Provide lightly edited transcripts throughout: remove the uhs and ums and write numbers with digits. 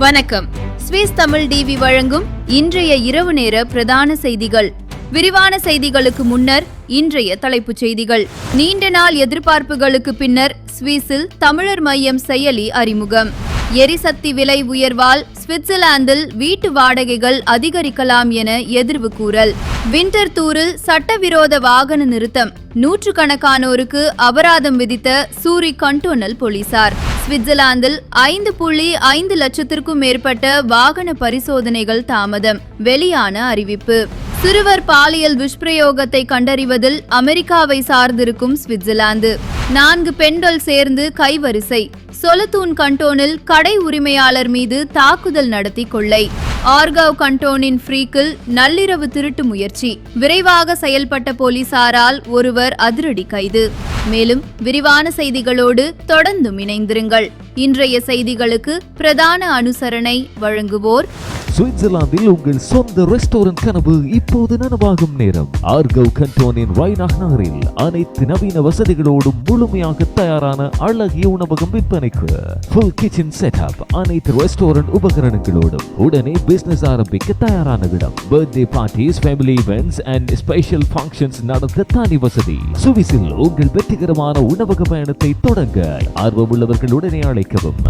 வணக்கம். Swiss Tamil TV வழங்கும் இன்றைய இரவு நேர பிரதான செய்திகள். விரிவான செய்திகளுக்கு முன்னர் இன்றைய தலைப்புச் செய்திகள். நீண்ட நாள் எதிர்பார்ப்புகளுக்கு பின்னர் ஸ்விஸில் தமிழர் மையம் செயலி அறிமுகம். எரிசக்தி விலை உயர்வால் சுவிட்சர்லாந்தில் வீட்டு வாடகைகள் அதிகரிக்கலாம் என எதிர்வு கூறல். விண்டர் டூரில் சட்டவிரோத வாகன நிறுத்தம், நூற்றுக்கணக்கானோருக்கு அபராதம் விதித்த சூரி கண்டோனல் போலீசார். சுவிட்சர்லாந்தில் 5.5 லட்சத்திற்கும் மேற்பட்ட வாகன பரிசோதனைகள் தாமதம், வெளியான அறிவிப்பு. சிறுவர் பாலியல் துஷ்பிரயோகத்தை கண்டறிவதில் அமெரிக்காவை சார்ந்திருக்கும் சுவிட்சர்லாந்து. 4 பெண்கள் சேர்ந்து கைவரிசை. சொலத்தூன் கண்டோனில் கடை உரிமையாளர் மீது தாக்குதல் நடத்தி கொள்ளை. ஆர்காவ் கண்டோனின் ஃப்ரீக்கில் நள்ளிரவு திருட்டு முயற்சி. விரைவாக செயல்பட்ட போலீசாரால் ஒருவர் அதிரடி கைது. மேலும் விரிவான செய்திகளோடு தொடர்ந்தும் இணைந்திருங்கள். இன்றைய செய்திகளுக்கு பிரதான அனுசரணை வழங்குவோர் சுவிட்சர்லாந்தில் உங்கள் சொந்த ரெஸ்டாரண்ட் கனவு இப்போது நனவாகும் நேரம். ஆர்கவ் கண்டோனின் ரைனாக் நகரில் அனைத்து நவீன வசதிகளோடும் முழுமையாக தயாரான அழகிய உணவகம் விற்பனைக்கு. ஃபுல் கிச்சன் செட்டப், அனைத்து ரெஸ்டாரண்ட் உபகரணங்களோடும் உடனே பிசினஸ் ஆரம்பிக்க தயாரான இடம். Birthday parties, family events and special functions நடத்த தனி வசதி. சுவிஸில் உங்கள் வெற்றிகரமான உணவக பயணத்தை தொடங்க ஆர்வமுள்ளவர்கள் உடனே அழைக்கவும்.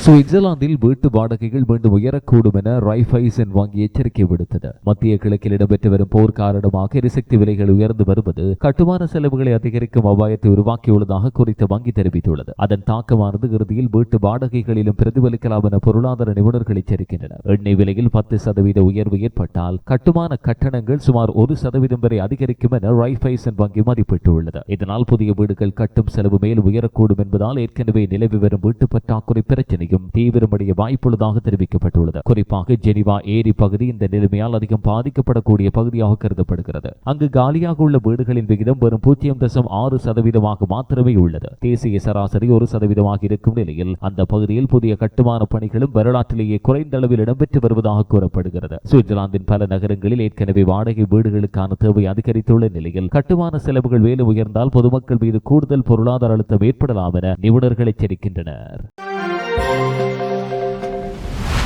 சுவிட்சர்லாந்தில் வீட்டு வாடகைகள் மீண்டும் உயரக்கூடும் என ரைஃபைசன் வங்கி எச்சரிக்கை விடுத்தது. மத்திய கிழக்கில் இடம்பெற்று வரும் போர் காரணமாக எரிசக்தி விலைகள் உயர்ந்து வருவது கட்டுமான செலவுகளை அதிகரிக்கும் அபாயத்தை உருவாக்கியுள்ளதாக குறித்த வங்கி தெரிவித்துள்ளது. அதன் தாக்கமானது இறுதியில் வீட்டு வாடகைகளிலும் பிரதிபலிக்கலாம் என பொருளாதார நிபுணர்கள் எச்சரிக்கின்றனர். எண்ணெய் விலையில் 10% உயர்வு ஏற்பட்டால் கட்டுமான கட்டணங்கள் சுமார் 1% வரை அதிகரிக்கும் என ரைஃபைசன் வங்கி மதிப்பிட்டுள்ளது. இதனால் புதிய வீடுகள் கட்டும் செலவு மேலும் உயரக்கூடும் என்பதால் ஏற்கனவே நிலவி வரும் வீட்டு பற்றாக்குறை பிரச்சனை தீவிரமடைய வாய்ப்புள்ளதாக தெரிவிக்கப்பட்டுள்ளது. குறிப்பாக ஜெனிவா ஏரி பகுதி இந்த நிலைமையால் அதிகம் பாதிக்கப்படக்கூடிய பகுதியாக கருதப்படுகிறது. அங்கு காலியாக உள்ள வீடுகளின் விகிதம் வெறும் 0.6% மாத்திரமே உள்ளது. தேசிய சராசரி 1% இருக்கும் நிலையில் அந்த பகுதியில் புதிய கட்டுமான பணிகளும் வரலாற்றிலேயே குறைந்த அளவில் இடம்பெற்று வருவதாக கூறப்படுகிறது. சுவிட்சர்லாந்தின் பல நகரங்களில் ஏற்கனவே வாடகை வீடுகளுக்கான தேவை அதிகரித்துள்ள நிலையில் கட்டுமான செலவுகள் மேலும் உயர்ந்தால் பொதுமக்கள் மீது கூடுதல் பொருளாதார அழுத்தம் ஏற்படலாம் என நிபுணர்கள் எச்சரிக்கின்றனர்.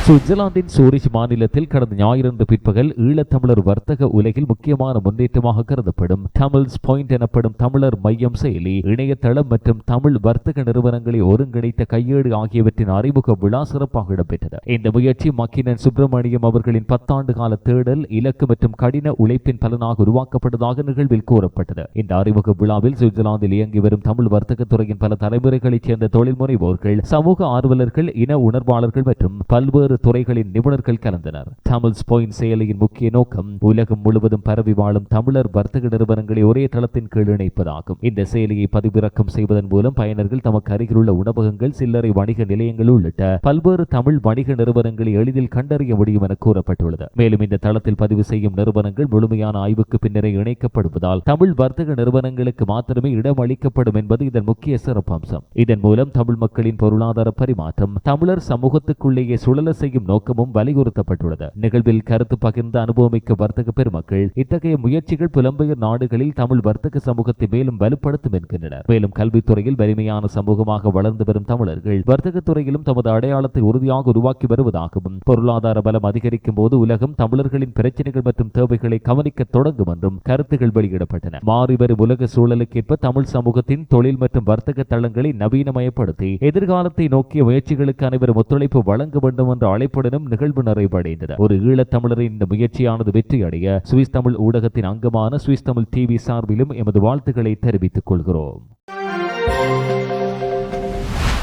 சுவிட்சர்லாந்தின் சூரிச் மாநிலத்தில் கடந்த ஞாயிறன்று பிற்பகல் ஈழத்தமிழர் வர்த்தக உலகில் முக்கியமான முன்னேற்றமாக கருதப்படும் தமிழ்ஸ் பாயிண்ட் எனப்படும் தமிழர் மையம் செயலி, இணையதளம் மற்றும் தமிழ் வர்த்தக நிறுவனங்களை ஒருங்கிணைத்த கையேடு ஆகியவற்றின் அறிமுக விழா சிறப்பாக இடம்பெற்றது. இந்த முயற்சி மக்கினன் சுப்பிரமணியம் அவர்களின் 10 ஆண்டு கால தேடல், இலக்கு மற்றும் கடின உழைப்பின் பலனாக உருவாக்கப்பட்டதாக நிகழ்வில் கூறப்பட்டது. இந்த அறிமுக விழாவில் சுவிட்சர்லாந்தில் இயங்கி வரும் தமிழ் வர்த்தக துறையின் பல தலைமுறைகளைச் சேர்ந்த தொழில் முனைவோர்கள், சமூக ஆர்வலர்கள், இன உணர்வாளர்கள் மற்றும் பல்வேறு துறைகளின் நிபுணர்கள் கலந்தனர். தமிழ்ஸ் பாயிண்ட் செயலியின் முக்கிய நோக்கம் உலகம் முழுவதும் பரவி வாழும் தமிழர் வர்த்தக நிறுவனங்களை ஒரே தளத்தின் கீழ் இணைப்பதாகும். இந்த செயலியை பதிவிறக்கம் செய்வதன் மூலம் பயனர்கள் தமக்கு அருகிலுள்ள உணவகங்கள், சில்லறை வணிக நிலையங்கள் உள்ளிட்ட பல்வேறு தமிழ் வணிக நிறுவனங்களை எளிதில் கண்டறிய முடியும் என கூறப்பட்டுள்ளது. மேலும் இந்த தளத்தில் பதிவு செய்யும் நிறுவனங்கள் முழுமையான ஆய்வுக்கு பின்னரே இணைக்கப்படுவதால் தமிழ் வர்த்தக நிறுவனங்களுக்கு மாத்திரமே இடம் அளிக்கப்படும் என்பது இதன் முக்கிய சிறப்பம்சம். இதன் மூலம் தமிழ் மக்களின் பொருளாதார பரிமாற்றம் தமிழர் சமூகத்துக்குள்ளேயே சுழல செய்யும் நோக்கமும் வலியுறுத்தப்பட்டுள்ளது. நிகழ்வில் கருத்து பகிர்ந்த அனுபவமிக்க வர்த்தக பெருமக்கள் இத்தகைய முயற்சிகள் புலம்பெயர் நாடுகளில் தமிழ் வர்த்தக சமூகத்தை மேலும் வலுப்படுத்தும் என்கின்றனர். மேலும் கல்வித்துறையில் வலிமையான சமூகமாக வளர்ந்து வரும் தமிழர்கள் வர்த்தக துறையிலும் தமது அடையாளத்தை உறுதியாக உருவாக்கி வருவதாகவும், பொருளாதார பலம் அதிகரிக்கும் போது உலகம் தமிழர்களின் பிரச்சனைகள் மற்றும் தேவைகளை கவனிக்க தொடங்கும் என்றும் கருத்துகள் வெளியிடப்பட்டன. மாறிவரும் உலக சூழலுக்கேற்ப தமிழ் சமூகத்தின் தொழில் மற்றும் வர்த்தக தளங்களை நவீனமயப்படுத்தி எதிர்காலத்தை நோக்கிய முயற்சிகளுக்கு அனைவரும் ஒத்துழைப்பு வழங்க வேண்டும் என்ற அழைப்புடனும் நிகழ்வு நிறைவடைந்தது. ஒரு ஈழத்தமிழரின் இந்த முயற்சியானது வெற்றியடைய சுவிஸ் தமிழ் ஊடகத்தின் அங்கமான சுவிஸ் தமிழ் டிவி சார்பிலும் எமது வாழ்த்துக்களை தெரிவித்துக் கொள்கிறோம்.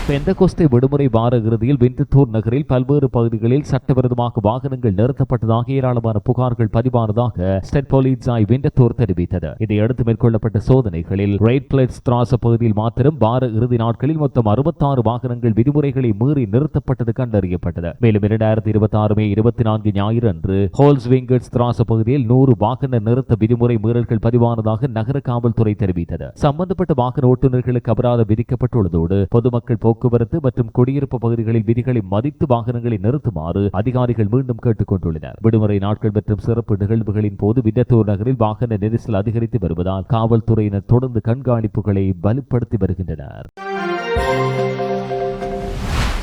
பெந்தகோஸ்தே விடுமுறை வார இறுதியில் விண்டத்தூர் நகரில் பல்வேறு பகுதிகளில் சட்டவிரோதமாக வாகனங்கள் நிறுத்தப்பட்டதாக ஏராளமான புகார்கள் பதிவானதாக ஸ்டேட் போலீசாய் விண்டத்தூர் தெரிவித்தது. இதையடுத்து மேற்கொள்ளப்பட்ட சோதனைகளில் ரெட் பிளேட் ஸ்ட்ராஸ் பகுதியில் மாத்திரம் வார இறுதி நாட்களில் மொத்தம் 66 வாகனங்கள் விதிமுறைகளை மீறி நிறுத்தப்பட்டது கண்டறியப்பட்டது. மேலும் 2026 மே 24 ஞாயிறு அன்று ஹோல்ஸ்விங்கட் ஸ்ட்ராஸ் பகுதியில் 100 வாகன நிறுத்த விதிமுறை மீறல்கள் பதிவானதாக நகர காவல்துறை தெரிவித்தது. சம்பந்தப்பட்ட வாகன ஓட்டுநர்களுக்கு அபராதம் விதிக்கப்பட்டுள்ளதோடு பொதுமக்கள் போக்குவரத்து மற்றும் குடியிருப்பு பகுதிகளில் விதிகளை மதித்து வாகனங்களை நிறுத்துமாறு அதிகாரிகள் மீண்டும் கேட்டுக் கொண்டுள்ளனர். விடுமுறை நாட்கள் மற்றும் சிறப்பு நிகழ்வுகளின் போது விண்டத்தூர் நகரில் வாகன நெரிசல் அதிகரித்து வருவதால் காவல்துறையினர் தொடர்ந்து கண்காணிப்புகளை வலுப்படுத்தி வருகின்றனர்.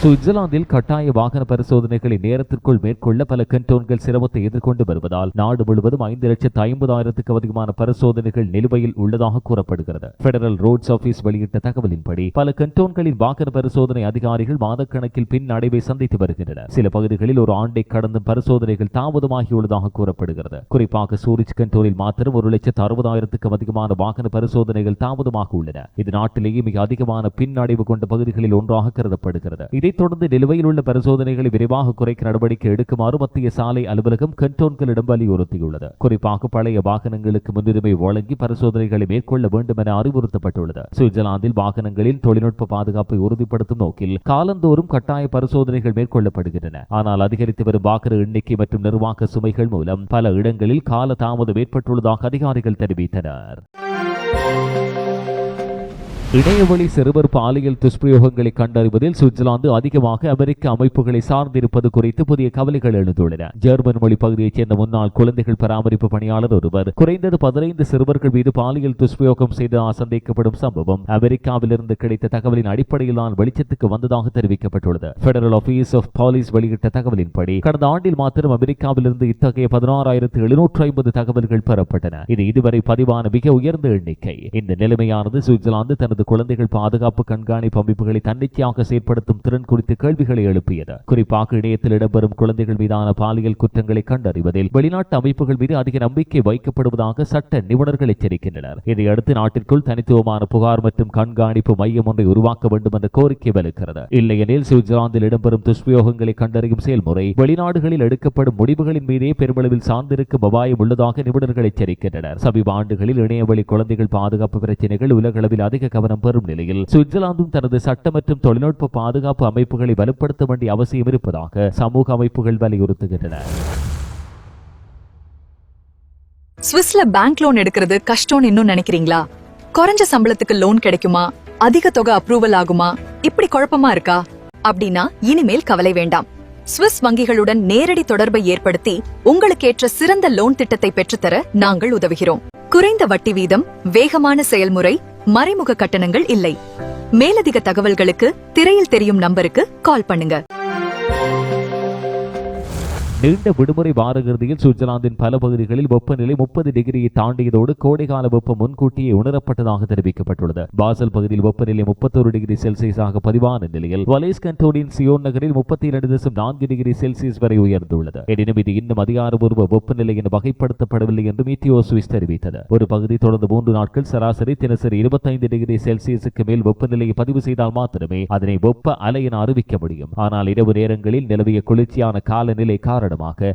சுவிட்சர்லாந்தில் கட்டாய வாகன பரிசோதனைகளை நேரத்திற்குள் மேற்கொள்ள பல கண்டோன்கள் சிரமத்தை எதிர்கொண்டு வருவதால் நாடு முழுவதும் 5,50,000க்கும் அதிகமான பரிசோதனைகள் நிலுவையில் உள்ளதாக கூறப்படுகிறது. பெடரல் ரோட்ஸ் ஆபீஸ் வெளியிட்ட தகவலின்படி பல கண்டோன்களின் வாகன பரிசோதனை அதிகாரிகள் மாதக்கணக்கில் பின் அடைவை சந்தித்து வருகின்றனர். சில பகுதிகளில் ஒரு ஆண்டை கடந்தும் பரிசோதனைகள் தாமதமாகியுள்ளதாக கூறப்படுகிறது. குறிப்பாக சூரிச் கண்டோனில் மாத்திரம் 1,60,000க்கும் அதிகமான வாகன பரிசோதனைகள் தாமதமாக உள்ளன. இது நாட்டிலேயே மிக அதிகமான பின் அடைவு கொண்ட பகுதிகளில் ஒன்றாக கருதப்படுகிறது. இதைத் தொடர்ந்து நிலுவையில் உள்ள பரிசோதனைகளை விரைவாக குறைக்க நடவடிக்கை எடுக்குமாறு மத்திய சாலை அலுவலகம் கண்டோன்களிடம் வலியுறுத்தியுள்ளது. குறிப்பாக பழைய வாகனங்களுக்கு முன்னுரிமை வழங்கி பரிசோதனைகளை மேற்கொள்ள வேண்டும் என அறிவுறுத்தப்பட்டுள்ளது. சுவிட்சர்லாந்தில் வாகனங்களின் தொழில்நுட்ப பாதுகாப்பை உறுதிப்படுத்தும் நோக்கில் காலந்தோறும் கட்டாய பரிசோதனைகள் மேற்கொள்ளப்படுகின்றன. ஆனால் அதிகரித்து வரும் வாகன எண்ணிக்கை மற்றும் நிர்வாக சுமைகள் மூலம் பல இடங்களில் கால தாமதம் ஏற்பட்டுள்ளதாக அதிகாரிகள் தெரிவித்தனர். இணையவழி சிறுவர் பாலியல் துஷ்பிரயோகங்களை கண்டறிவதில் சுவிட்சர்லாந்து அதிகமாக அமெரிக்க அமைப்புகளை சார்ந்திருப்பது குறித்து புதிய கவலைகள் எழுந்துள்ளன. ஜெர்மன் மொழி பகுதியைச் சேர்ந்த முன்னாள் குழந்தைகள் பராமரிப்பு பணியாளர் ஒருவர் குறைந்தது 15 சிறுவர்கள் மீது பாலியல் துஷ்பிரயோகம் செய்து சந்தேகிக்கப்படும் சம்பவம் அமெரிக்காவிலிருந்து கிடைத்த தகவலின் அடிப்படையில் தான் வெளிச்சத்துக்கு வந்ததாக தெரிவிக்கப்பட்டுள்ளது. பெடரல் ஆபீஸ் ஆஃப் போலீஸ் வெளியிட்ட தகவலின்படி கடந்த ஆண்டில் மாத்திரம் அமெரிக்காவிலிருந்து இத்தகைய 16,750 தகவல்கள் பெறப்பட்டன. இது இதுவரை பதிவான மிக உயர்ந்த எண்ணிக்கை. இந்த நிலைமையானது சுவிட்சர்லாந்து தனது குழந்தைகள் பாதுகாப்பு கண்காணிப்பு அமைப்புகளை தன்னிச்சையாக செயற்படுத்தும் திறன் குறித்து கேள்விகளை எழுப்பியது. குறிப்பாக இணையத்தில் இடம்பெறும் குழந்தைகள் மீதான பாலியல் குற்றங்களை கண்டறிவதில் வெளிநாட்டு அமைப்புகள் மீது அதிக நம்பிக்கை வைக்கப்படுவதாக சட்ட நிபுணர்கள் எச்சரிக்கின்றனர். இதையடுத்து நாட்டிற்குள் தனித்துவமான புகார் மற்றும் கண்காணிப்பு மையம் ஒன்றை உருவாக்க வேண்டும் என்ற கோரிக்கை வலுக்கிறது. இல்லையெனில் சுவிட்சர்லாந்தில் இடம்பெறும் துஷ்பிரயோகங்களை கண்டறியும் செயல்முறை வெளிநாடுகளில் எடுக்கப்படும் முடிவுகளின் மீதே பெருமளவில் சார்ந்திருக்கும் அபாயம் உள்ளதாக நிபுணர்கள் எச்சரிக்கின்றனர். சமீப ஆண்டுகளில் இணையவழி குழந்தைகள் பாதுகாப்பு பிரச்சினைகள் உலகளவில் அதிக கவனம் பெறும் நிலையில் சுவிட்சர்லாந்தும் தனது சட்ட மற்றும் தொழில்நுட்ப பாதுகாப்பு அமைப்புகளை வலுப்படுத்த வேண்டிய அவசியம் இருப்பதாக சமூக அமைப்புகள் வலியுறுத்துகின்றன. ஸ்விஸ்ல பேங்க் லோன் எடுக்கிறது கஷ்டம்னு இன்னும் நினைக்கிறீங்களா? குறைஞ்ச சம்பளத்துக்கு லோன் கிடைக்குமா? அதிக தொகை அப்ரூவல் ஆகுமா? இப்படி குழப்பமா இருக்கா? அப்படின்னா இனிமேல் கவலை வேண்டாம். ஸ்விஸ் வங்கிகளுடன் நேரடி தொடர்பை ஏற்படுத்தி உங்களுக்கு ஏற்ற சிறந்த லோன் திட்டத்தை பெற்றுத்தர நாங்கள் உதவுகிறோம். குறைந்த வட்டி வீதம், வேகமான செயல்முறை, மறைமுக கட்டணங்கள் இல்லை. மேலதிக தகவல்களுக்கு திரையில் தெரியும் நம்பருக்கு கால் பண்ணுங்க. நீண்ட விடுமுறை வார இறுதியில் சுவிட்சர்லாந்தின் பல பகுதிகளில் வெப்பநிலை 30 டிகிரியை தாண்டியதோடு கோடைகால வெப்பம் முன்கூட்டியே உணரப்பட்டதாக தெரிவிக்கப்பட்டுள்ளது. பாசல் பகுதியில் வெப்பநிலை 31 டிகிரி செல்சியஸாக பதிவான நிலையில் வலேஸ் கண்டோனின் சியோன் நகரில் 32.4 டிகிரி செல்சியஸ் வரை உயர்ந்துள்ளது. எனினும் இது இன்னும் அதிகாரப்பூர்வ வெப்பநிலை என வகைப்படுத்தப்படவில்லை என்று மீட்டியோ சுவிஸ் தெரிவித்தது. ஒரு பகுதி தொடர்ந்து 3 நாட்கள் சராசரி தினசரி 25 டிகிரி செல்சியஸுக்கு மேல் வெப்பநிலையை பதிவு செய்தால் மாத்திரமே அதனை வெப்ப அலை என அறிவிக்க முடியும். ஆனால் இரவு நேரங்களில் நிலவிய குளிர்ச்சியான காலநிலை காரணமாக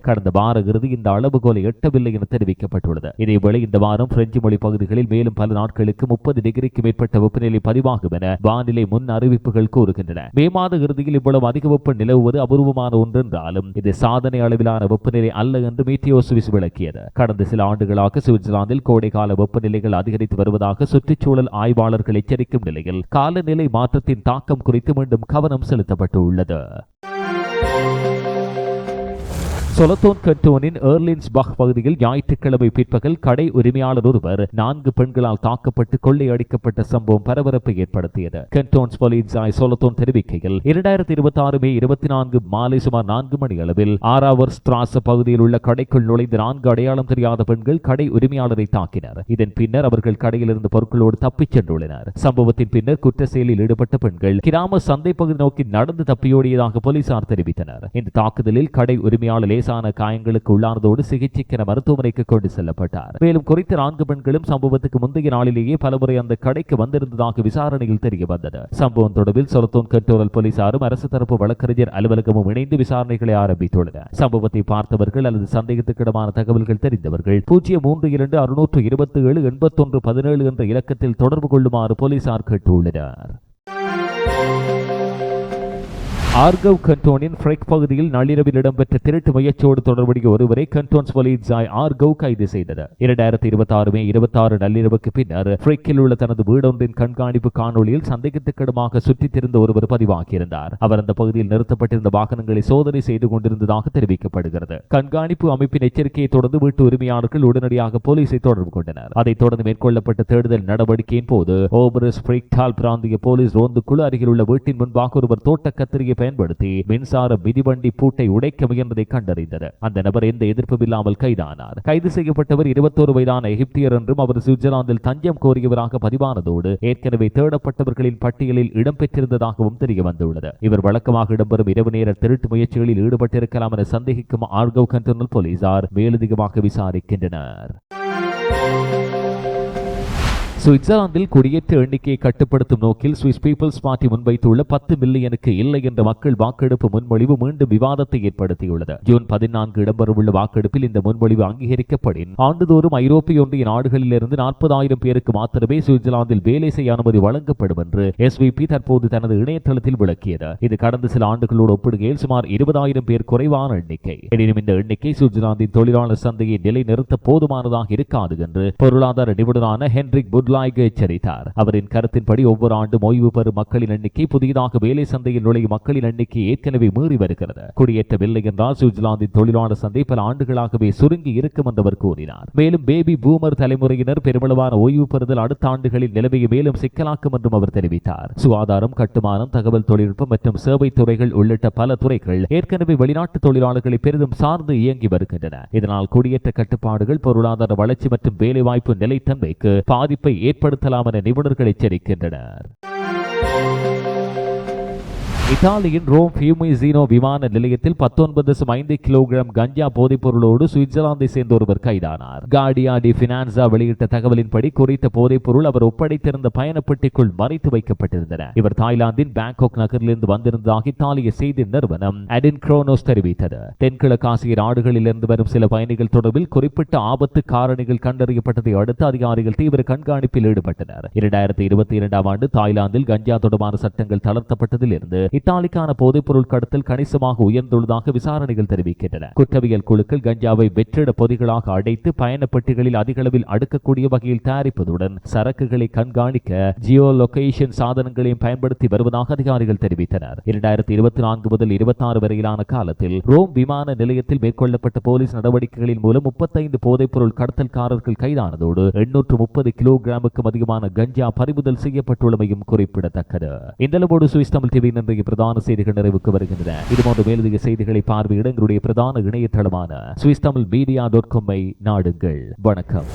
கடந்த வார இறுதி இந்த அளவுகோலை எட்டவில்லை என தெரிவிக்கப்பட்டுள்ளது. இதேவேளை இந்த வாரம் பிரெஞ்சு மொழி பகுதிகளில் மேலும் பல நாட்களுக்கு 30 டிகிரிக்கு மேற்பட்ட வெப்பநிலை பதிவாகும் என வானிலை முன் அறிவிப்புகள் கூறுகின்றன. மே மாத இறுதியில் இவ்வளவு அதிக வெப்பம் நிலவுவது அபூர்வமான ஒன்று என்றாலும் இது சாதனை அளவிலான வெப்பநிலை அல்ல என்று மீட்டியோ சுவிஸ் விளக்கியது. கடந்த சில ஆண்டுகளாக சுவிட்சர்லாந்தில் கோடைகால வெப்பநிலைகள் அதிகரித்து வருவதாக சுற்றுச்சூழல் ஆய்வாளர்கள் எச்சரிக்கும் நிலையில் காலநிலை மாற்றத்தின் தாக்கம் குறித்து மீண்டும் கவனம் செலுத்தப்பட்டுள்ளது. சொலத்தோன் கண்டோனின் எர்லின்ஸ்பக் பகுதியில் ஞாயிற்றுக்கிழமை பிற்பகல் கடை உரிமையாளர் ஒருவர் 4 பெண்களால் தாக்கப்பட்டு கொள்ளையடிக்கப்பட்ட சம்பவம் பரபரப்பை ஏற்படுத்தியது. கண்டோன்ஸ் போலீசாய் சொலத்தோன் தெரிவிக்கையில் 2026 மே 24 மாலை சுமார் 4 மணி அளவில் ஆராவர் ஸ்ட்ராச பகுதியில் உள்ள கடைக்குள் நுழைந்த 4 அடையாளம் தெரியாத பெண்கள் கடை உரிமையாளரை தாக்கினர். இதன் பின்னர் அவர்கள் கடையில் இருந்து பொருட்களோடு தப்பிச் சென்றுள்ளனர். சம்பவத்தின் பின்னர் குற்ற செயலில் ஈடுபட்ட பெண்கள் கிராம சந்தை பகுதி நோக்கி நடந்து தப்பியோடியதாக போலீசார் தெரிவித்தனர். இந்த தாக்குதலில் கடை உரிமையாளர் காயங்களுக்கு உள்ளானதோடு சிகிச்சைக்கென மருத்துவமனைக்கு கொண்டு செல்லப்பட்டார். மேலும் குறித்த 4 பெண்களும் சம்பவத்துக்கு முந்தைய நாளிலேயே பலமுறை அந்த கடைக்கு வந்திருந்ததாக விசாரணையில் தெரிய வந்தது. சம்பவம் தொடர்பில் சொலத்தோன் கண்டோனல் போலீசாரும் அரசு தரப்பு வழக்கறிஞர் அலுவலகமும் இணைந்து விசாரணைகளை ஆரம்பித்துள்ளன. சம்பவத்தை பார்த்தவர்கள் அல்லது சந்தேகத்துக்கிடமான தகவல்கள் தெரிந்தவர்கள் 032 627 81 17 என்ற இலக்கத்தில் தொடர்பு கொள்ளுமாறு போலீசார் கேட்டுள்ளனர். ஆர்கவ் கண்டோனின் ஃப்ரெக் பகுதியில் நள்ளிரவில் இடம்பெற்ற திருட்டு முயற்சியோடு தொடர்புடைய ஒருவரை கண்டோன்ஸ் போலீசாய் ஆர்கவ் கைது செய்தது. 2026 மே 26 நள்ளிரவுக்கு பின்னர் ஃப்ரெக்கில் உள்ள தனது வீடொன்றின் கண்காணிப்பு காணொலியில் சந்தேகத்துக்கிடமாக சுற்றித் திரிந்த ஒருவர் பதிவாகியிருந்தார். அவர் அந்த பகுதியில் நிறுத்தப்பட்டிருந்த வாகனங்களை சோதனை செய்து கொண்டிருந்ததாக தெரிவிக்கப்படுகிறது. கண்காணிப்பு அமைப்பின் எச்சரிக்கையை தொடர்ந்து வீட்டு உரிமையாளர்கள் உடனடியாக போலீசை தொடர்பு கொண்டனர். அதைத் தொடர்ந்து மேற்கொள்ளப்பட்ட தேடுதல் நடவடிக்கையின் போது ஓபரஸ் ஃப்ரெக்டால் பிராந்திய போலீஸ் ரோந்து குழு அருகில் உள்ள வீட்டின் முன்பாக ஒருவர் தோட்ட கத்திரிகை பயன்படுத்தி மின்சார மிதிவண்டி பூட்டை உடைக்க முயன்றதை கண்டறிந்தது. அந்த நபர் எந்த எதிர்ப்பும் இல்லாமல் கைதானார். கைது செய்யப்பட்டவர் 21 வயதான எகிப்தியர் என்றும் அவர் சுவிட்சர்லாந்தில் தஞ்சம் கோரியவராக பதிவானதோடு ஏற்கனவே தேடப்பட்டவர்களின் பட்டியலில் இடம்பெற்றிருந்ததாகவும் தெரிய வந்துள்ளது. இவர் வழக்கமாக இடம்பெறும் இரவு நேர திருட்டு முயற்சிகளில் ஈடுபட்டிருக்கலாம் என சந்தேகிக்கும் ஆர்கவ் கண்டோனல் போலீசார் மேலதிகமாக விசாரிக்கின்றனர். சுவிட்சர்லாந்தில் குடியேற்ற எண்ணிக்கையை கட்டுப்படுத்தும் நோக்கில் சுவிஸ் பீப்பிள்ஸ் பார்ட்டி முன்வைத்துள்ள 10 மில்லியனுக்கு இல்லை என்ற மக்கள் வாக்கெடுப்பு முன்மொழிவு மீண்டும் விவாதத்தை ஏற்படுத்தியுள்ளது. ஜூன் 14 இடம்பெறவுள்ள வாக்கெடுப்பில் இந்த முன்மொழிவு அங்கீகரிக்கப்படின் ஆண்டுதோறும் ஐரோப்பிய ஒன்றிய நாடுகளிலிருந்து 40,000 பேருக்கு மாத்திரமே சுவிட்சர்லாந்தில் வேலை செய்ய அனுமதி வழங்கப்படும் என்று SVP தற்போது தனது இணையதளத்தில் விளக்கியது. இது கடந்த சில ஆண்டுகளோடு ஒப்பிடுகையில் சுமார் 20,000 பேர் குறைவான எண்ணிக்கை. எனினும் இந்த எண்ணிக்கை சுவிட்சர்லாந்தின் தொழிலாளர் சந்தையை நிலைநிறுத்த போதுமானதாக இருக்காது என்று பொருளாதார நிபுணரான ஹென்ரிக் புட்லாய்க் எச்சரித்தார். அவரின் கருத்தின்படி ஒவ்வொரு ஆண்டும் ஓய்வு பெறும் மக்களின் எண்ணிக்கை புதிதாக வேலை சந்தையில் நுழையும் மக்களின் எண்ணிக்கை ஏற்கனவே மீறி வருகிறது. குடியேற்றவில்லை என்றால் சுவிட்சர்லாந்தின் தொழிலாளர் சந்தை பல ஆண்டுகளாகவே சுருங்கி இருக்கும் என்று அவர் கூறினார். மேலும் பேபி பூமர் தலைமுறையினர் பெருமளவான ஓய்வு பெறுதல் அடுத்த ஆண்டுகளில் நிலைமையை மேலும் சிக்கலாக்கும் என்றும் அவர் தெரிவித்தார். சுகாதாரம், கட்டுமானம், தகவல் தொழில்நுட்பம் மற்றும் சேவை துறைகள் உள்ளிட்ட பல துறைகள் ஏற்கனவே வெளிநாட்டு தொழிலாளர்களை பெரிதும் சார்ந்து இயங்கி வருகின்றன. இதனால் குடியேற்ற கட்டுப்பாடுகள் பொருளாதார வளர்ச்சி மற்றும் வேலைவாய்ப்பு நிலைத்தன்மைக்கு பாதிப்பை ஏற்படுத்தலாம் என நிபுணர்கள் எச்சரிக்கின்றனர். இத்தாலியின் ரோம் ஃபியூமிசினோ விமான நிலையத்தில் 19.5 கிலோகிராம் கஞ்சா போதைப் பொருளோடு சுவிட்சர்லாந்தை சேர்ந்த ஒருவர் கைதானார். கார்டியா டி பினான்சா வெளியிட்ட தகவலின்படி குறித்த போதைப் பொருள் அவர் ஒப்படைத்திருந்த பயணப்பெட்டிக்குள் மறைத்து வைக்கப்பட்டிருந்தன. இவர் தாய்லாந்தின் பேங்காக் நகரிலிருந்து வந்திருந்ததாக இத்தாலிய செய்தி நிறுவனம் அடின் குரோனோஸ் தெரிவித்தது. தென்கிழக்காசிய நாடுகளிலிருந்து வரும் சில பயணிகள் தொடர்பில் குறிப்பிட்ட ஆபத்து காரணிகள் கண்டறியப்பட்டதை அடுத்து அதிகாரிகள் தீவிர கண்காணிப்பில் ஈடுபட்டனர். 2022 ஆண்டு தாய்லாந்தில் கஞ்சா தொடர்பான சட்டங்கள் தளர்த்தப்பட்டதில் இருந்து இத்தாலிக்கான போதைப்பொருள் கடத்தல் கணிசமாக உயர்ந்துள்ளதாக விசாரணைகள் தெரிவிக்கின்றன. குற்றவியல் குழுக்கள் கஞ்சாவை வெற்றிட பொதிகளாக அடைத்து பயண பெட்டிகளில் அதிக அளவில் அடுக்கக்கூடிய வகையில் தயாரிப்பதுடன் சரக்குகளை கண்காணிக்க ஜியோ லொகேஷன் சாதனங்களையும் பயன்படுத்தி வருவதாக அதிகாரிகள் தெரிவித்தனர். 2024 முதல் 26 வரையிலான காலத்தில் ரோம் விமான நிலையத்தில் மேற்கொள்ளப்பட்ட போலீஸ் நடவடிக்கைகளின் மூலம் 35 போதைப்பொருள் கடத்தல்காரர்கள் கைதானதோடு 830 கிலோகிராமுக்கும் அதிகமான கஞ்சா பறிமுதல் செய்யப்பட்டுள்ளமையும் குறிப்பிடத்தக்கது. இந்த சுவிஸ் தமிழ் டிவி இன்றைய பிரதான செய்திகள் நிறைவுக்கு வருகின்றன. இதுபோன்ற மேலதிக செய்திகளை பார்வையிட எங்களுடைய பிரதான இணையதளமான swisstamilmedia.com நாடுங்கள். வணக்கம்.